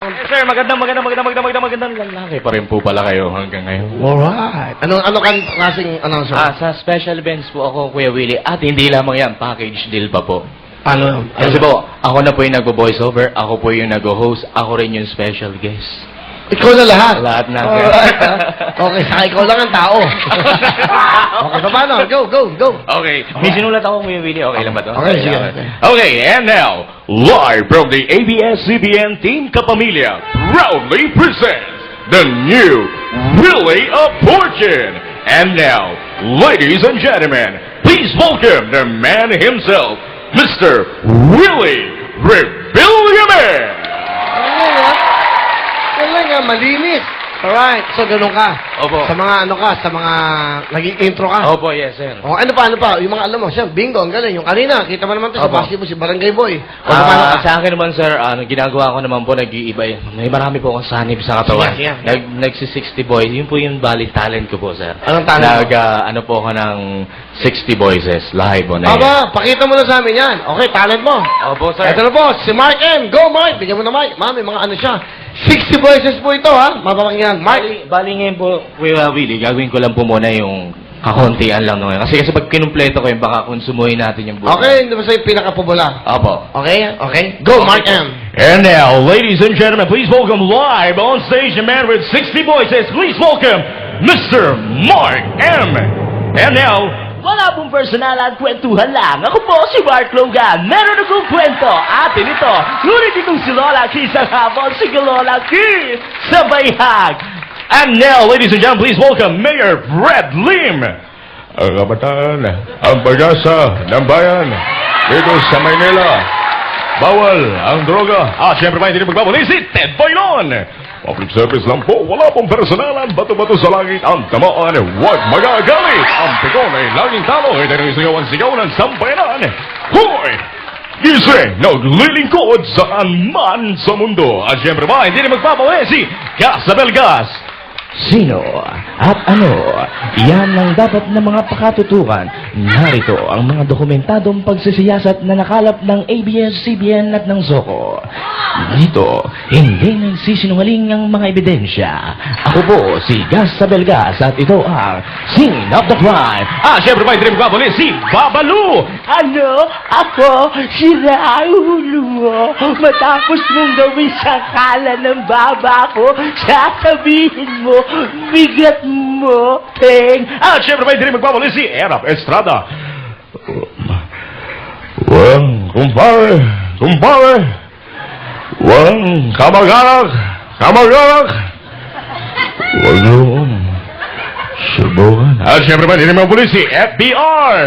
Sir, magandang lalaki pa rin po pala kayo hanggang ngayon. Alright. Ano klaseng announcer? Sa special events po ako, Kuya Willie, at hindi lamang yan, package deal pa po. Ano? Kasi po, ako na po yung nagbo-voice over, ako po yung nag-host, ako rin yung special guest. Ikaw na lahat? Lahat na. Alright. Okay, saka ikaw lang ang tao. Okay, so paano? Go. Okay, may sinulat ako, Kuya Willie. Okay lang ba to? Okay, sige. Okay, and now, live from the ABS-CBN Team Kapamilya proudly presents the new Willie of Fortune. And now, ladies and gentlemen, please welcome the man himself, Mr. Willie Rebillionaire. Wala nga, malinis. Alright, so ganun ka. Opo. Sa mga sa mga naging intro ka. Opo, yes, sir. Oh, ano pa? Yung mga alam mo, siya, bingo, ang galing. Yung kanina, kita mo naman to sa Opo. basketball, si Barangay Boy. O, paano ka? Sa akin naman, sir, ginagawa ko naman po, nag-iiba. May marami po akong sanib sa katawan. Sige. Nagsi-60 boys. Yun po yung bali talent ko po, sir. Anong talent mo? Ano po ako ng 60 voices live on air. Aba, pakita mo na sa amin yan. Okay, talent mo. Opo, sir. Ito na po, si Mark M. Go, Mark! Bigyan mo na, Mark. Mami, mga ano siya. 60 voices po ito, ha? Mapapakinggan. Mark! Bali ngayon po, Kuya Willie, gagawin ko lang po muna yung kakuntian lang naman. Kasi pag kinumpleto ko yung baka konsumuhin natin yung buhay. Okay, hindi ba sa'yo pinaka-popular? Opo. Okay? Go, Mark M. And now, ladies and gentlemen, please welcome live on stage a man with 60 voices. Please welcome Mr. Mark M. And now, wala pong personal at kwentuhan lang. Ako po si Mark Logan. Meron akong kwento. Atin ito. Ngunit itong si Lola Key sa hapon, si Lola Key sa bayhag. And now, ladies and gentlemen, please welcome Mayor Fred Lim. Ang kabataan, ang pag-asa ng bayan dito sa Maynila. Bawal ang droga. Siyempre pa hindi na magbabalik si Ted Boylon. Public service lang po. Wala pong personalan. Bato-bato sa langit. Ang tamaan. Huwag magagalit. Ang pikon ay laging talo. Ito na sigaw ng sampayanan. Hoy! Gising! Naglilingkod saan man sa mundo. Siyempre pa hindi na magbabalik si Casabel Gas. Sino at ano? Yan ang dapat na mga pakatutukan. Narito ang mga dokumentadong pagsisiyasat na nakalap ng ABS-CBN at ng Zoco. Dito, hindi nagsisinungaling ang mga ebidensya. Ako po si Gas Sabelgas at ito ang Scene of the Crime. Siyempre pa hindi magpapuli si Babalu. Ano? Ako? Sira ang ulo mo. Matapos mong gawin sa kala ng baba ko, sasabihin mo, bigat mo, Peng. Siyempre pa hindi magpapuli si Erap Estrada. Kumpare. Kamag-anak. Huwag yung subukan. Siyempre pa hindi magpapuli si FBR.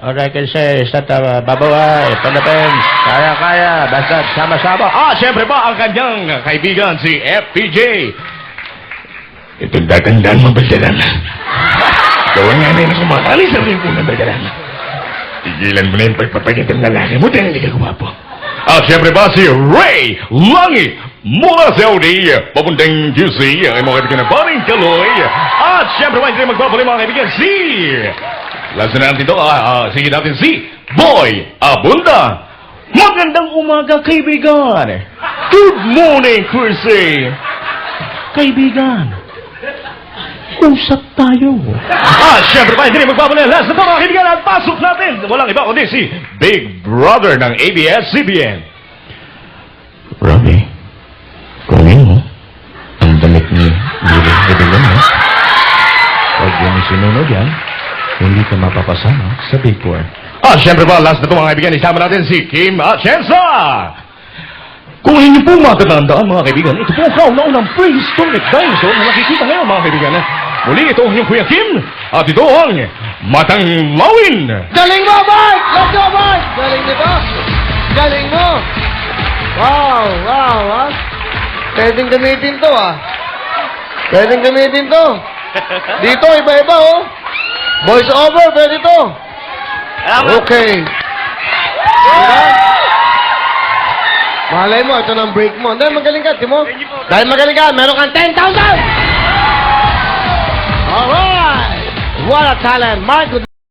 Alright, kasi sa babaway, panapens, kaya, basta sama-sama. Siyempre pa ang kanyang kaibigan, si FPJ. Itong tatandaan mo, Baldaran. Gawa nga na yung kumakali sa rin po na Baldaran. Tigilan mo na yung pagpapagit ng lalaki mo dahil hindi ka gumapo. Siyempre ba si Ray Langit mula sa Saudi, papuntang QC, ang mga kaibigan na Baring Kaloy. Siyempre ba, hindi magpapali mga kaibigan si... Lasan natin ito, sige natin si Boy Abunda. Magandang umaga, kaibigan. Good morning, Chrissy. Kaibigan, usap tayo. Siyempre pa, hindi magpapalala. Last na po mga kaibigan at pasok natin. Walang iba kundi si Big Brother ng ABS-CBN. Robbie, kunin mo ang damit ni Willie Rebillionaire. Pag yung sinunod yan, hindi ka mapapasama sa Big Four. Siyempre pa, last na po mga kaibigan, isama natin si Kim Atienza. Kung hindi po matatandaan mga kaibigan, ito po ang kauna-unang prehistoric dinosaur na nakikita ngayon mga kaibigan. Muli ito ang iyong Kuya Kim at ito ang Matang Lawin. Galing mo, Mark! Let's go, Mark! Galing nito. Galing mo. Wow, ha? Pwedeng gamitin to, Pwedeng gamitin to. Dito, iba-iba, Voice over, pwede to. Okay. Diba? Malay mo, ito ng break mo. Dahil magaling ka, Timo. Dahil magaling ka, meron kang 10,000! Alright! What a talent, Mark.